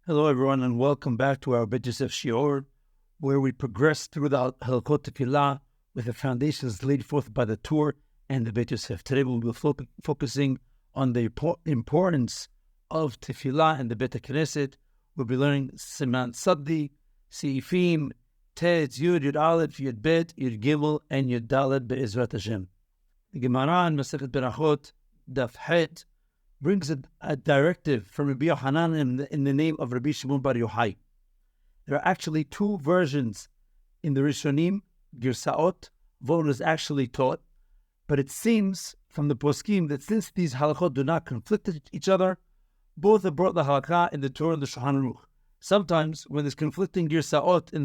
Hello, everyone, and welcome back to our Bet Yosef Shior, where we progress through the Halachot Tefillah with the foundations laid forth by the Torah and the Bet Yosef. Today, we'll be focusing on the importance of Tefillah and the Bet Knesset. We'll be learning Siman Sabdi, Seifim, Tet, Yud, Yud Aleph, Yud Bet, Yud Gimel, and Yud Dalet Be'ezrat Hashem. The Gemara in Masechet Berachot, Daf Het, brings a directive from Rabbi Yochanan in the name of Rabbi Shimon Bar Yochai. There are actually two versions in the Rishonim, Girsaot. One is actually taught, but it seems from the Poskim that since these halachot do not conflict with each other, both have brought the halakha in the Torah and the Shulhan Aruch. Sometimes when there's conflicting Girsaot in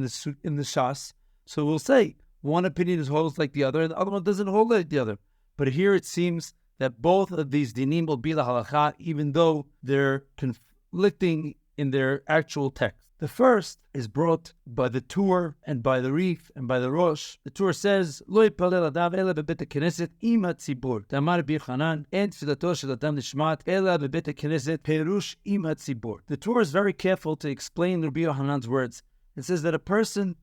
the Shas, so we'll say one opinion holds like the other and the other one doesn't hold like the other. But here it seems that both of these dinim will be the halacha, even though they're conflicting in their actual text. The first is brought by the Tur and by the Rif and by the Rosh. The Tur says, "Lo yipalel adam ela bebet knesset im hatzibur." Tamar b'Yochanan en tfilato shel adam nishmat ela bebet knesset perush im hatzibur. The Tur is very careful to explain Rabbi Yochanan's words. It says that a person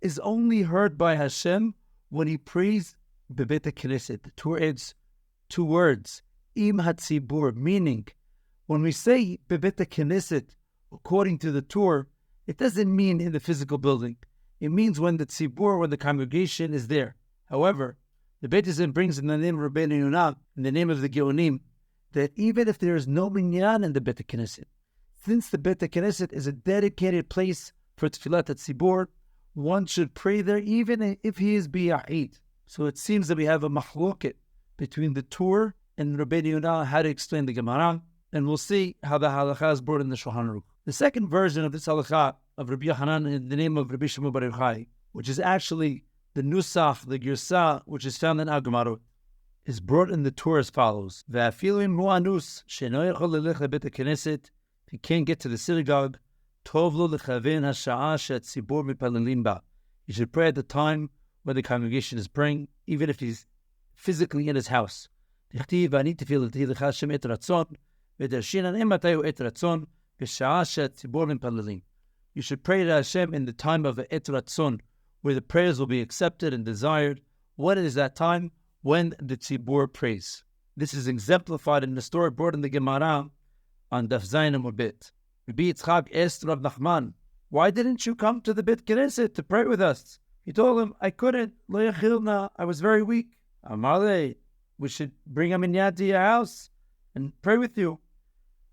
is only heard by Hashem when he prays bebet knesset. The Tur adds two words, im hatzibur, meaning when we say bebet knesset, according to the Torah, it doesn't mean in the physical building. It means when the tzibur, when the congregation is there. However, the Beit Yosef brings in the name of Rabbeinu Yonah, in the name of the Geonim, that even if there is no minyan in the Bet Knesset, since the Bet Knesset is a dedicated place for tefillat tzibur, one should pray there even if he is biyahid. So it seems that we have a mahloket between the Torah and Rabbeinu Yonah, how to explain the Gemara, and we'll see how the halacha is brought in the Shulhan Aruch. The second version of this halacha of Rabbi Yochanan in the name of Rabbi Shimon Bar Yochai, which is actually the Nusach, the Girsah, which is found in Aharonim, is brought in the Torah as follows: Ve'afilu im hu anus she'no yachol lelech lebet knesset, if he can't get to the synagogue, tov lo lechaven hasha'ah she'atzibur mipalelim ba. He should pray at the time when the congregation is praying, even if he's physically in his house. You should pray to Hashem in the time of Et Ratzon, where the prayers will be accepted and desired. What is that time? When the tzibur prays. This is exemplified in the story brought in the Gemara on Daf Zayin Amud Bet. Rabbi Yitzchak asked Rav Nachman, "Why didn't you come to the Bet Knesset to pray with us?" He told him, "I couldn't. Lo yachilna. I was very weak." Amarle, we should bring a minyan to your house and pray with you.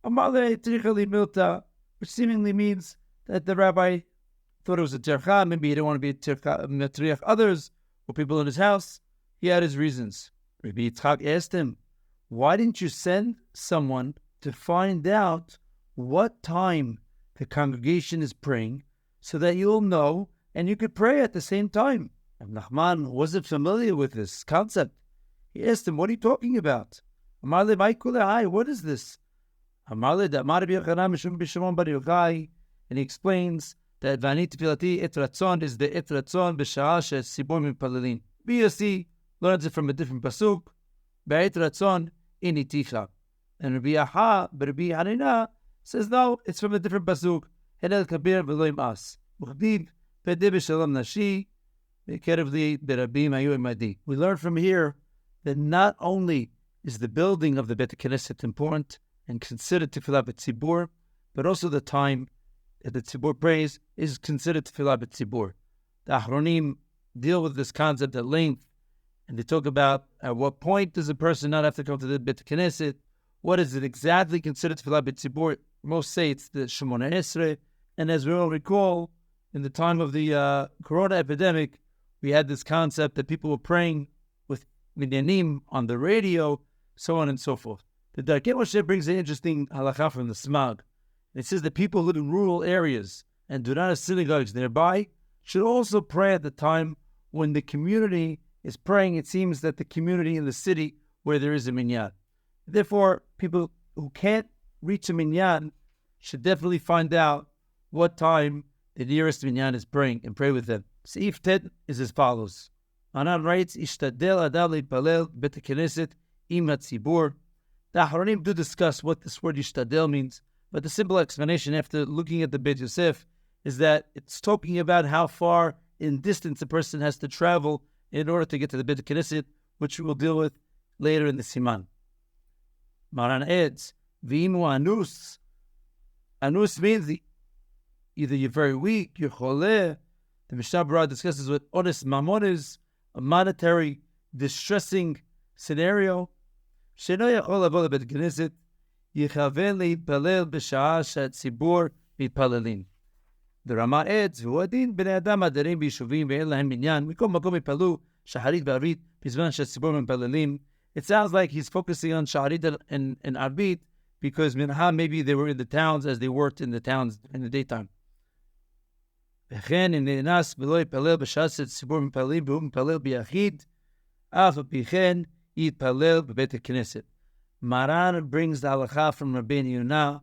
Amarle trichali milta, which seemingly means that the rabbi thought it was a tircha. Maybe he didn't want to be a tircha others or people in his house. He had his reasons. Rabbi Yitzchak asked him, "Why didn't you send someone to find out what time the congregation is praying so that you'll know and you could pray at the same time?" And Nachman wasn't familiar with this concept. He asked him, "What are you talking about?" Amarle, what is this? Amarle, and he explains that Vani Tefilati Et Ratzon is the Et Ratzon b'sha'ah she'tzibur mipalelin. BSC learns it from a different pasuk. Be'et Ratzon ini ticha. And Rabbi Hanina says no, it's from a different pasuk. Henel kabir v'lo im'as. Uchdiv pedeh b'shalom nashi. We learn from here that not only is the building of the Bet Knesset important and considered tefillah b'tzibur, but also the time that the tzibur prays is considered tefillah b'tzibur. The Aharonim deal with this concept at length, and they talk about at what point does a person not have to come to the Bet Knesset? What is it exactly considered tefillah b'tzibur? Most say it's the Shemona Esrei, and as we all recall, in the time of the Corona epidemic, we had this concept that people were praying with minyanim on the radio, so on and so forth. The Darkei Moshe brings an interesting halacha from the Smag. It says that people who live in rural areas and do not have synagogues nearby should also pray at the time when the community is praying. It seems that the community in the city where there is a minyan. Therefore, people who can't reach a minyan should definitely find out what time the nearest minyan is praying and pray with them. Seif Tet is as follows. Anan writes, "Ishtadel adam leipalel bet knesset im hatzibur." The Aharonim do discuss what this word "ishtadel" means, But the simple explanation after looking at the Beit Yosef is that it's talking about how far in distance a person has to travel in order to get to the Beit Knesset, which we will deal with later in the Siman. Maran adds, V'imu anus. Anus means either you're very weak, you're choleh. The Mishna Berura discusses what honest mamon is, a monetary, distressing scenario. Sheno yachol lavo lebeit knesset, yichaven leitpalel b'sha'ah she'hatzibur mitpalelin. The Rama adds, V'uadin b'nei adam adarim b'yishuvim ve'en lahem minyan, mכל מקום יתפללו shaharit וערבית בזמן שהציבור מתפללים. It sounds like he's focusing on shaharit and arbit because minha, maybe they were in the towns as they worked in the towns in the daytime. וכן אם נאנס ולא יתפלל בשעה שהציבור מתפללים והוא מתפלל ביחיד, אף על פי כן יתפלל בבית הכנסת. Maran brings the halacha from Rabbi Yonah,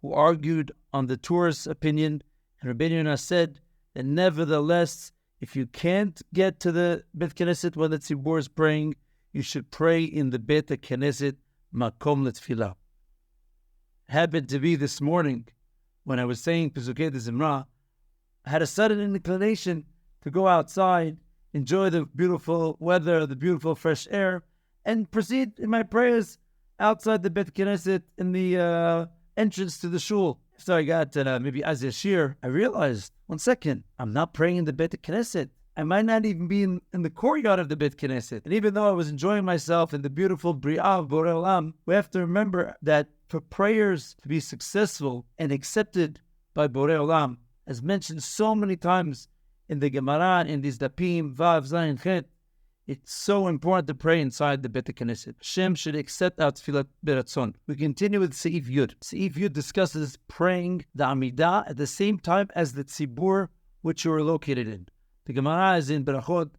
who argued on the tourist's opinion, and Rabbi Yonah said that nevertheless, if you can't get to the Beit Knesset when the tzibur is praying, you should pray in the Beit Knesset makom letfilah. Happened to be this morning when I was saying Pesukei de Zimra, I had a sudden inclination to go outside, enjoy the beautiful weather, the beautiful fresh air, and proceed in my prayers outside the Beit Knesset in the entrance to the shul. So I got maybe Az Yashir. I realized, 1 second, I'm not praying in the Beit Knesset. I might not even be in the courtyard of the Beit Knesset. And even though I was enjoying myself in the beautiful Bri'ah of Borei Olam, we have to remember that for prayers to be successful and accepted by Borei Olam, as mentioned so many times in the Gemara, in these Dapim, Vav, Zayin, Chet, it's so important to pray inside the Beit Knesset. Hashem should accept our tefillat beratzon. We continue with Seif Yud. Seif Yud discusses praying the Amidah at the same time as the tzibur which you are located in. The Gemara is in Berachot,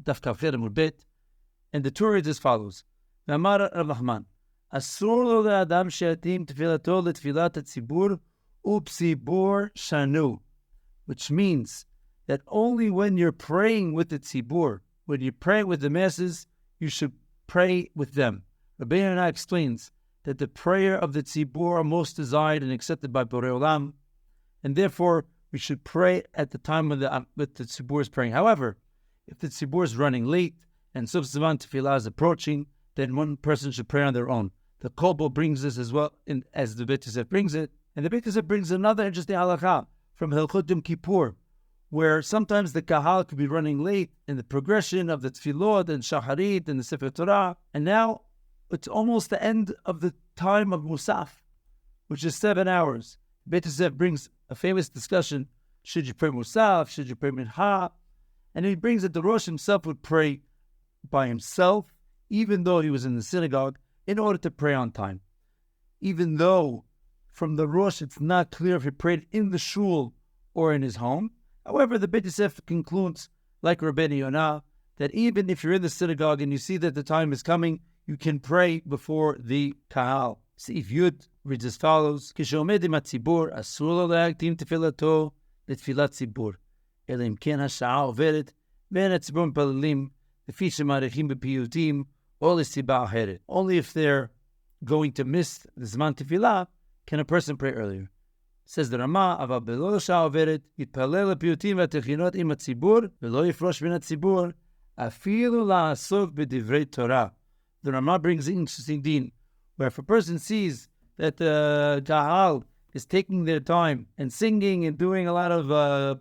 Daf Kafir Amud Bet, and the Torah is as follows. V'amar Rav Nachman, Asur lo le'adam she'atim tefilato le'tefilat hatzibur u'pzibur shanu, which means that only when you're praying with the tzibur, when you pray with the masses, you should pray with them. Rabbi Yonah explains that the prayer of the tzibur are most desired and accepted by Borei Olam, and therefore we should pray at the time when the tzibur is praying. However, if the tzibur is running late and Siman tefillah is approaching, then one person should pray on their own. The Kolbo brings this as well as the Beit Yosef brings it, and the Beit Yosef brings another interesting halacha from Hilchot Yom Kippur, where sometimes the kahal could be running late in the progression of the tefillot and shaharit and the Sefer Torah, and now it's almost the end of the time of Musaf, which is 7 hours. Beit Yosef brings a famous discussion, should you pray Musaf, should you pray Minha, and he brings that the Rosh himself would pray by himself, even though he was in the synagogue, in order to pray on time. Even though from the Rosh it's not clear if he prayed in the shul or in his home. However, the Beit Yosef concludes, like Rabbi Yonah, that even if you're in the synagogue and you see that the time is coming, you can pray before the kahal. Seif Yud reads as follows: Kishomed im hatzibur, asur lo le'akdim tefilato letfilat tzibur, ela im ken hasha'ah overet, ve'en hatzibur mipalelim, lefi shema'arichim b'piyutim, or lesiba aheret. Only if they're going to miss the Zman Tefillah can a person pray earlier. Says the Rama, Ava belo sha'ah overet, yitpalel lepiyutim v'atechinot im hatzibur, v'lo yifrosh min hatzibur, afilu la'asok b'divrei Torah. The Rama brings an interesting din, where if a person sees that the kahal is taking their time and singing and doing a lot of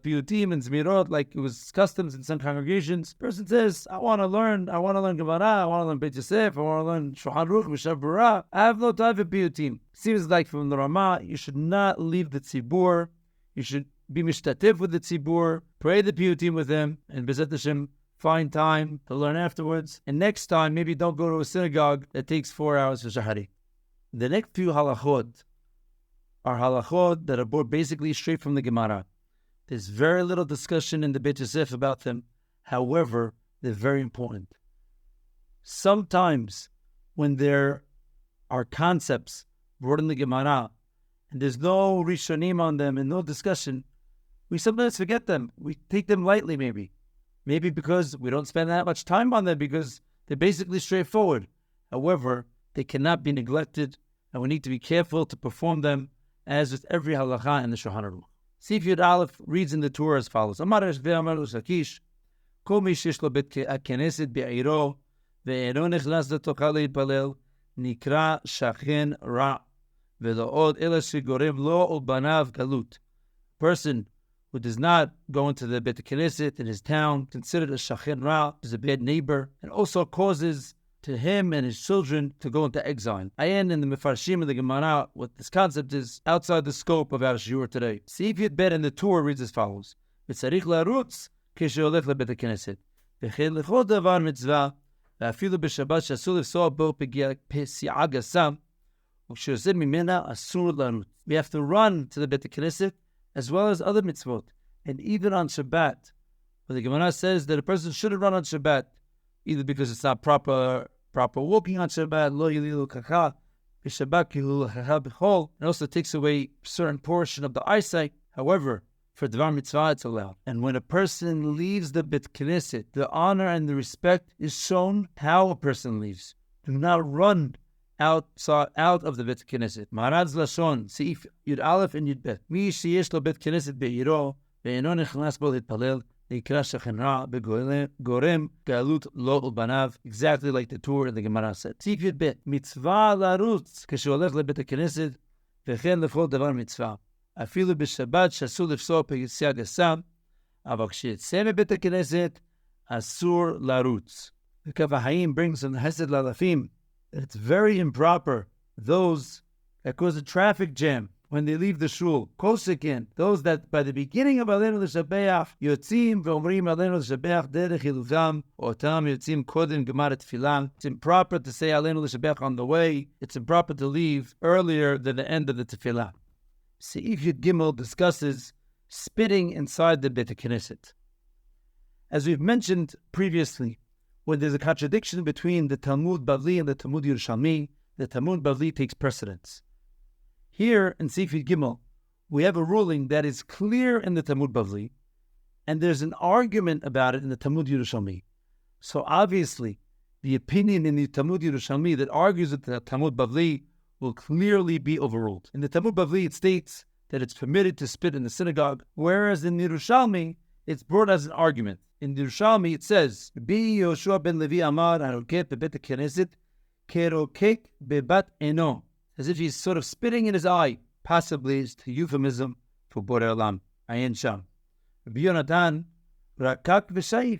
piyutim and zmirot, like it was customs in some congregations, the person says, I want to learn Gemara, I want to learn Beit Yosef, I want to learn Shulhan Aruch, Mishna Berura. I have no time for piyutim. Seems like from the Rama, you should not leave the tzibur. You should be mishtatif with the tzibur, pray the piyutim with them, and B'ezrat Hashem, find time to learn afterwards. And next time, maybe don't go to a synagogue that takes 4 hours for shahari. The next few halachot are halachot that are brought basically straight from the Gemara. There's very little discussion in the Beit Yosef about them. However, they're very important. Sometimes when there are concepts brought in the Gemara and there's no rishonim on them and no discussion, we sometimes forget them. We take them lightly maybe. Maybe because we don't spend that much time on them because they're basically straightforward. However, they cannot be neglected, and we need to be careful to perform them as with every halacha in the Shulhan Aruch. Sif Yud Aleph reads in the Torah as follows: Amar Rashbi Amar Lakish, Kol mi shesh lo bet keneset be'iro ve'eno nechlas letocha leitpalel nikra shachen ra ve'lo od ela shegorem lo ubanav galut. Person who does not go into the Bet Knesset in his town, considered a shachen ra, is a bad neighbor, and also causes to him and his children to go into exile. I end in the Mefarshim of the Gemara what this concept is outside the scope of our shiur today. Seif Yud Bet in the Torah reads as follows: V'tzarich larutz כשהולך לבית הכנסת, וכן לכל דבר מצווה, ואפילו בשבת שאסור לפסוע בו פסיעה גסה, וכשיוצא ממנה אסור לרוץ. We have to run to the Bet Knesset as well as other mitzvot, and even on Shabbat. But the Gemara says that a person shouldn't run on Shabbat, either because it's not proper walking on Shabbat, lo yililu kacha, b'Shabbat kilu kacha b'chol, and also takes away a certain portion of the eyesight. However, for Dvar Mitzvah, it's allowed. And when a person leaves the Bet Knesset, the honor and the respect is shown how a person leaves. Do not run out of the Bet Knesset. Maharad's Lashon, Seif Yud Aleph and Yud Bet. Mi sheyesh lo Bet Knesset be'iro, ve'eno nechnas bo litpalel, nikra shachen ra, be'gorem galut lo ulbanav, exactly like the Torah and the Gemara said. Seif Yud Bet. Mitzvah larutz, כשהולך לבית הכנסת, וכן לכל דבר מצווה. אפילו בשבת שאסור לפסוע פסיעה גסה, אבל כשיצא מבית הכנסת, אסור לרוץ. The Kaf HaHaim brings in the Hesed Lalafim that it's very improper, those that cause a traffic jam when they leave the shul, Kosekin, those that by the beginning of Aleinu L'Shabeach, Yotzim v'omrim Aleinu L'Shabeach derech Hiluvam, Otam Yotzim Kodem Gemar Tfilah. It's improper to say Aleinu L'Shabeach on the way. It's improper to leave earlier than the end of the Tfilah. Seif Yud Gimel discusses spitting inside the Bet Knesset. As we've mentioned previously, when there's a contradiction between the Talmud Bavli and the Talmud Yerushalmi, the Talmud Bavli takes precedence. Here in Seif Yud Gimel, we have a ruling that is clear in the Talmud Bavli, and there's an argument about it in the Talmud Yerushalmi. So obviously, the opinion in the Talmud Yerushalmi that argues with the Talmud Bavli will clearly be overruled. In the Talmud Bavli, it states that it's permitted to spit in the synagogue, whereas in the Yerushalmi, it's brought as an argument. In the Yerushalmi, it says, Bi Yoshua ben Levi Amar Harokek bebet Knesset kerokek bebat eno, as if he's sort of spitting in his eye. Possibly it's a euphemism for Borei Olam. Ayin Sham. Rabbi Yonatan rakak v'shaif.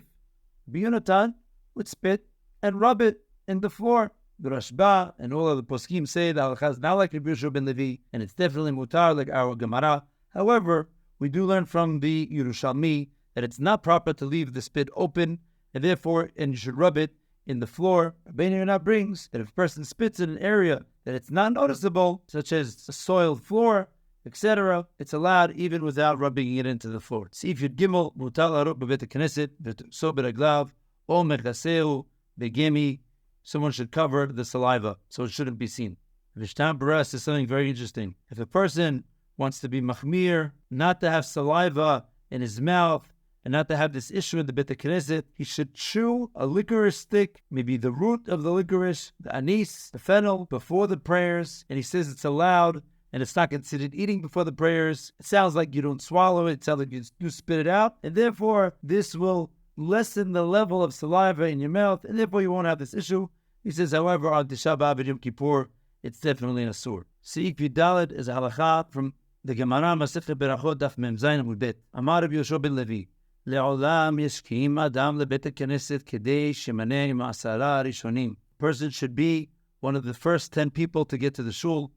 Rabbi Yonatan would spit and rub it in the floor. The Rashba and all of the poskim say that Halacha is not like Rabbi Yoshua ben Levi, and it's definitely mutar like our Gemara. However, we do learn from the Yerushalmi that it's not proper to leave the spit open, and therefore, you should rub it in the floor. Rabbi Yonatan brings that if a person spits in an area that it's not noticeable, such as a soiled floor, etc., it's allowed even without rubbing it into the floor. Seif Yud Gimel mutar laruk bebet knesset v'tso beraglav o mechaseu begemi. Someone should cover the saliva, so it shouldn't be seen. Mishna Berura says something very interesting. If a person wants to be machmir, not to have saliva in his mouth, and not to have this issue in the Bet Knesset, he should chew a licorice stick, maybe the root of the licorice, the anise, the fennel, before the prayers. And he says it's allowed, and it's not considered eating before the prayers. It sounds like you don't swallow it. It sounds like you spit it out. And therefore, this will lessen the level of saliva in your mouth, and therefore you won't have this issue. He says, however, on Tisha B'Av and Yom Kippur, it's definitely an asur. Seif Yud Dalet is a halacha from the Gemara Masechet Berachot Daf Mem Zayin Amud Bet. Amar Rabbi Yoshua ben Levi, Le'olam yeshkim adam lebet knesset kedei shemaneh ma'asara rishonim. Person should be one of the first 10 people to get to the shul.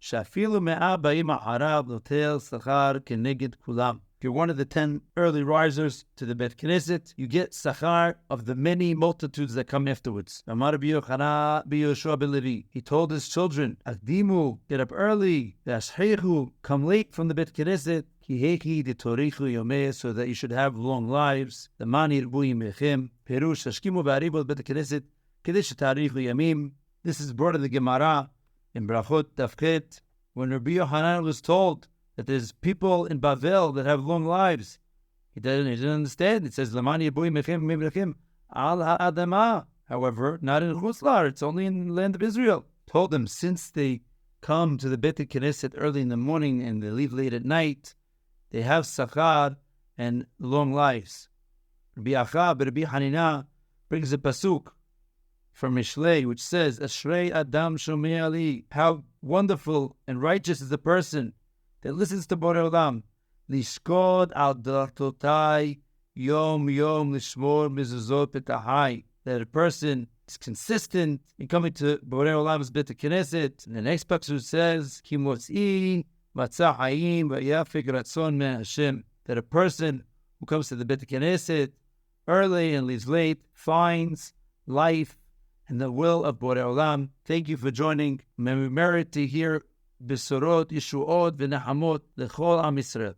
Shafilu me'ah ba'im ha'arav notel sachar keneged kulam. If you're one of the 10 early risers to the Bet Knesset, you get sachar of the many multitudes that come afterwards. Amar Rabbi Yoshua ben Levi. He told his children, Akdimu, get up early. V'ashhechu, come late from the Bet Knesset. Kihechi detorichu yomeh, so that you should have long lives. The mani irbu yimechem. Perush hashkimu v'aribu Bet Knesset. Kedesh tarichu yamim. This is brought in the Gemara in Brachot Tafchet, when Rabbi Yochanan was told that there's people in Bavel that have long lives. He didn't understand. It says, Lamani Yibui Mechem Mechem Al Ha'adama. However, not in Chutz La'aretz, it's only in the land of Israel. Told them, since they come to the Beit Knesset early in the morning and they leave late at night, they have sachar and long lives. Rabbi Hanina brings a pasuk from Mishlei, which says, Ashrei Adam Shomei Ali, how wonderful and righteous is the person that listens to Borei Olam. Lishkod al datotai yom yom lishmor mezuzot petahai. That a person is consistent in coming to Borei Olam's Beit Knesset. And the next pasuk says, Ki motzi matzah hayim v'yafik ratzon me Hashem. That a person who comes to the Beit Knesset early and leaves late finds life and the will of Borei Olam. Thank you for joining. May we merit to hear Besorot, Yeshuot, V'Nehamot, L'chol Am Yisrael.